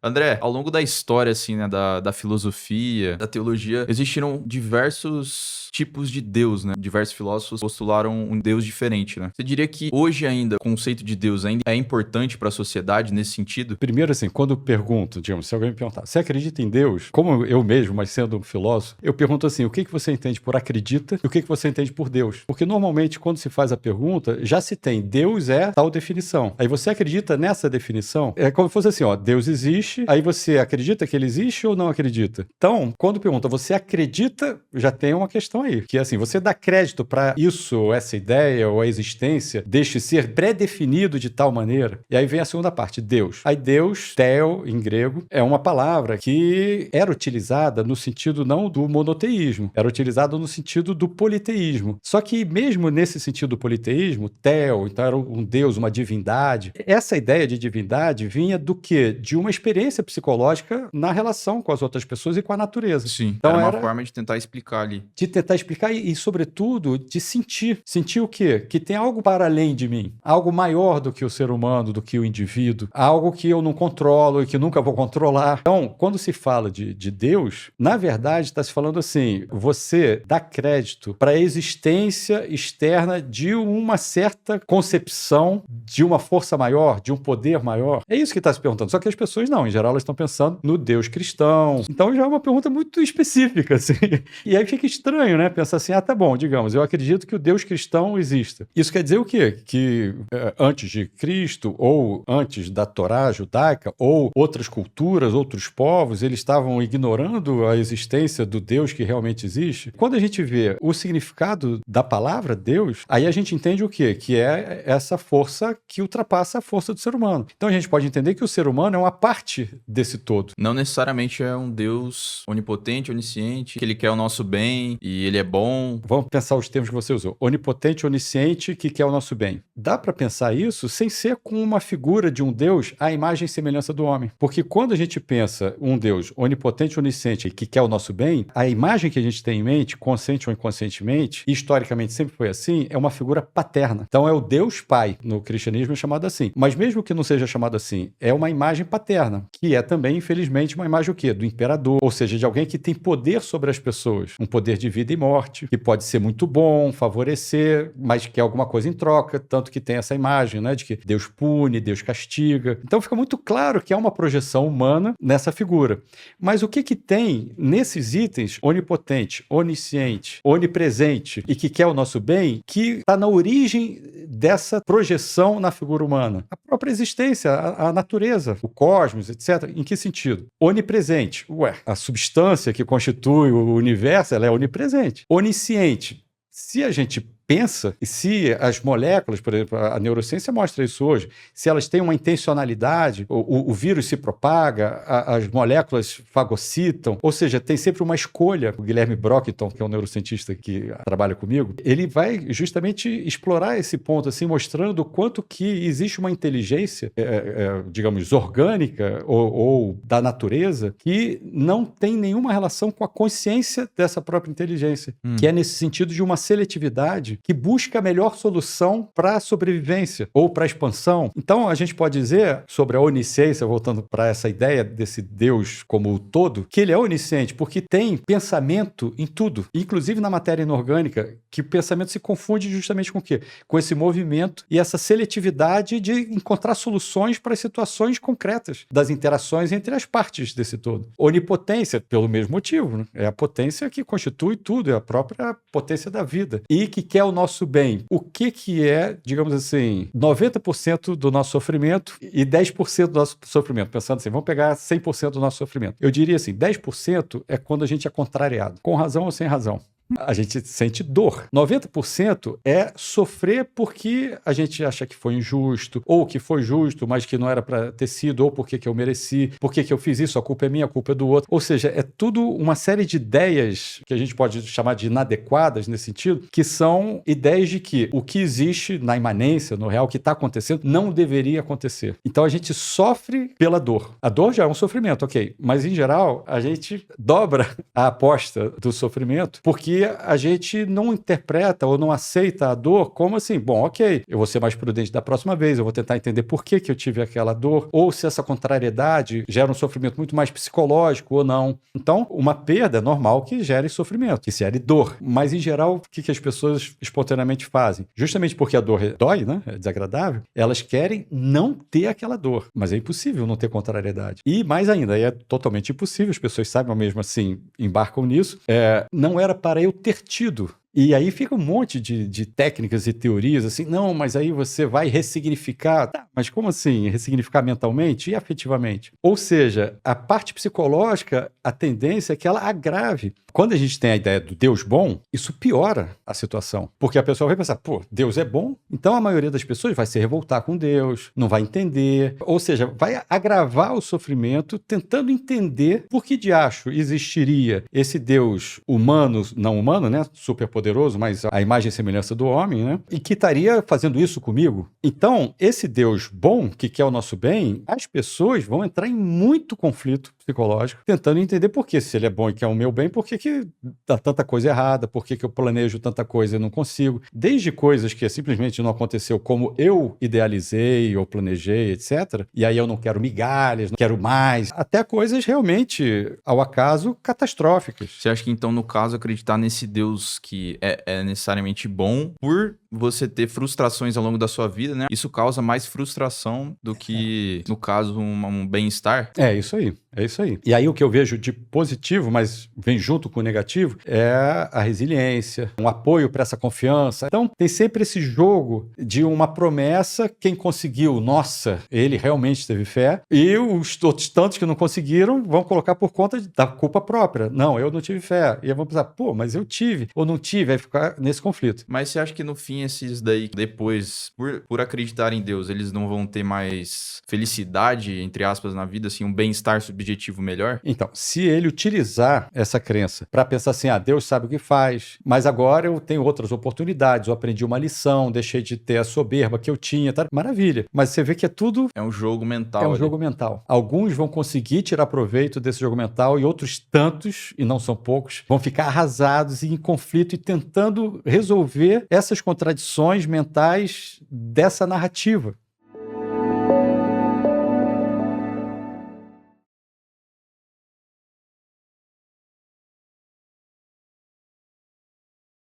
André, ao longo da história, assim, né, da filosofia, da teologia, existiram diversos tipos de Deus, né? Diversos filósofos postularam um Deus diferente, né? Você diria que hoje ainda o conceito de Deus ainda é importante para a sociedade nesse sentido? Primeiro, assim, quando pergunto, digamos, se alguém me perguntar, você acredita em Deus? Como eu mesmo, mas sendo um filósofo, eu pergunto assim, o que você entende por acredita e o que você entende por Deus? Porque normalmente, quando se faz a pergunta, já se tem Deus é tal definição. Aí você acredita nessa definição? É como se fosse assim, ó, Deus existe, aí você acredita que ele existe ou não acredita? Então, quando pergunta, você acredita, já tem uma questão aí, que é assim, você dá crédito para isso, essa ideia ou a existência, deixe ser pré-definido de tal maneira. E aí vem a segunda parte, Deus. Aí Deus, theo, em grego, é uma palavra que era utilizada no sentido não do monoteísmo, era utilizada no sentido do politeísmo. Só que mesmo nesse sentido do politeísmo, theo, então era um Deus, uma divindade, essa ideia de divindade vinha do quê? De uma experiência psicológica na relação com as outras pessoas e com a natureza. Sim, então era uma forma de tentar explicar ali. De tentar explicar e, sobretudo, de sentir. Sentir o quê? Que tem algo para além de mim. Algo maior do que o ser humano, do que o indivíduo. Algo que eu não controlo e que nunca vou controlar. Então, quando se fala de Deus, na verdade está se falando assim, você dá crédito para a existência externa de uma certa concepção de uma força maior, de um poder maior. É isso que está se perguntando. Só que as pessoas não. Em geral, elas estão pensando no Deus cristão. Então, já é uma pergunta muito específica, assim. E aí fica estranho, né? Pensar assim, tá bom, digamos, eu acredito que o Deus cristão exista. Isso quer dizer o quê? Que antes de Cristo, ou antes da Torá judaica, ou outras culturas, outros povos, eles estavam ignorando a existência do Deus que realmente existe? Quando a gente vê o significado da palavra Deus, aí a gente entende o quê? Que é essa força que ultrapassa a força do ser humano. Então a gente pode entender que o ser humano é uma parte desse todo. Não necessariamente é um Deus onipotente, onisciente, que ele quer o nosso bem e ele é bom. Vamos pensar os termos que você usou. Onipotente, onisciente, que quer o nosso bem. Dá para pensar isso sem ser com uma figura de um Deus à imagem e semelhança do homem. Porque quando a gente pensa um Deus onipotente, onisciente, que quer o nosso bem, a imagem que a gente tem em mente, consciente ou inconscientemente, e historicamente sempre foi assim, é uma figura paterna. Então é o Deus Pai. No cristianismo é chamado assim. Mas mesmo que não seja chamado assim, é uma imagem paterna, que é também, infelizmente, uma imagem o quê? Do imperador, ou seja, de alguém que tem poder sobre as pessoas. Um poder de vida e morte, que pode ser muito bom, favorecer, mas quer alguma coisa em troca, tanto que tem essa imagem, né, de que Deus pune, Deus castiga. Então fica muito claro que é uma projeção humana nessa figura. Mas o que tem nesses itens, onipotente, onisciente, onipresente e que quer o nosso bem, que está na origem dessa projeção na figura humana? A própria existência, a natureza, o cosmos, etc. Em que sentido? Onipresente. A substância que constitui o universo, ela é onipresente. Onisciente. Se a gente pensa, e se as moléculas, por exemplo, a neurociência mostra isso hoje, se elas têm uma intencionalidade, o vírus se propaga, as moléculas fagocitam, ou seja, tem sempre uma escolha. O Guilherme Brockton, que é um neurocientista que trabalha comigo, ele vai justamente explorar esse ponto, assim, mostrando o quanto que existe uma inteligência, digamos, orgânica ou da natureza, que não tem nenhuma relação com a consciência dessa própria inteligência, que é nesse sentido de uma seletividade que busca a melhor solução para a sobrevivência ou para a expansão. Então, a gente pode dizer sobre a onisciência, voltando para essa ideia desse Deus como o todo, que ele é onisciente porque tem pensamento em tudo, inclusive na matéria inorgânica, que o pensamento se confunde justamente com o quê? Com esse movimento e essa seletividade de encontrar soluções para as situações concretas das interações entre as partes desse todo. Onipotência, pelo mesmo motivo, né? É a potência que constitui tudo, é a própria potência da vida. E que quer o nosso bem. O que é, digamos assim, 90% do nosso sofrimento e 10% do nosso sofrimento? Pensando assim, vamos pegar 100% do nosso sofrimento. Eu diria assim, 10% é quando a gente é contrariado, com razão ou sem razão. A gente sente dor. 90% é sofrer porque a gente acha que foi injusto, ou que foi justo, mas que não era para ter sido, ou porque que eu mereci, porque que eu fiz isso, a culpa é minha, a culpa é do outro. Ou seja, é tudo uma série de ideias que a gente pode chamar de inadequadas nesse sentido, que são ideias de que o que existe na imanência, no real, o que está acontecendo, não deveria acontecer. Então a gente sofre pela dor. A dor já é um sofrimento, ok. Mas em geral, a gente dobra a aposta do sofrimento porque que a gente não interpreta ou não aceita a dor como assim, bom, ok, eu vou ser mais prudente da próxima vez, eu vou tentar entender por que eu tive aquela dor, ou se essa contrariedade gera um sofrimento muito mais psicológico ou não. Então, uma perda é normal que gere sofrimento, que gere dor. Mas, em geral, o que as pessoas espontaneamente fazem? Justamente porque a dor dói, né? É desagradável, elas querem não ter aquela dor. Mas é impossível não ter contrariedade. E, mais ainda, é totalmente impossível, as pessoas sabem, mesmo assim, embarcam nisso, não era para eu ter tido. E aí fica um monte de técnicas e teorias assim, não, mas aí você vai ressignificar. Tá, mas como assim? Ressignificar mentalmente e afetivamente? Ou seja, a parte psicológica, a tendência é que ela agrave. Quando a gente tem a ideia do Deus bom, isso piora a situação. Porque a pessoa vai pensar, pô, Deus é bom? Então a maioria das pessoas vai se revoltar com Deus, não vai entender. Ou seja, vai agravar o sofrimento tentando entender por que de acho existiria esse Deus humano, não humano, né? Superpoderoso, mas a imagem e semelhança do homem, né? E que estaria fazendo isso comigo. Então, esse Deus bom, que quer o nosso bem, as pessoas vão entrar em muito conflito psicológico, tentando entender por que, se ele é bom e quer o meu bem, por que dá tanta coisa errada, por que eu planejo tanta coisa e não consigo. Desde coisas que simplesmente não aconteceu como eu idealizei ou planejei, etc. E aí eu não quero migalhas, não quero mais, até coisas realmente, ao acaso, catastróficas. Você acha que, então, no caso, acreditar nesse Deus que é necessariamente bom, por você ter frustrações ao longo da sua vida, né? Isso causa mais frustração do que, no caso, um bem-estar? É isso aí. É isso aí. E aí o que eu vejo de positivo, mas vem junto com o negativo, é a resiliência, um apoio para essa confiança. Então, tem sempre esse jogo de uma promessa, quem conseguiu, nossa, ele realmente teve fé, e os outros tantos que não conseguiram vão colocar por conta da culpa própria. Não, eu não tive fé. E aí vão pensar, pô, mas eu tive, ou não tive, vai ficar nesse conflito. Mas você acha que no fim esses daí, depois, por acreditar em Deus, eles não vão ter mais felicidade, entre aspas, na vida, assim, um bem-estar subjetivo melhor? Então, se ele utilizar essa crença para pensar assim, Deus sabe o que faz, mas agora eu tenho outras oportunidades, eu aprendi uma lição, deixei de ter a soberba que eu tinha, tá? Maravilha. Mas você vê que é tudo... É um jogo mental. É um jogo mental. Alguns vão conseguir tirar proveito desse jogo mental e outros tantos, e não são poucos, vão ficar arrasados e em conflito e tentando resolver essas contradições mentais dessa narrativa.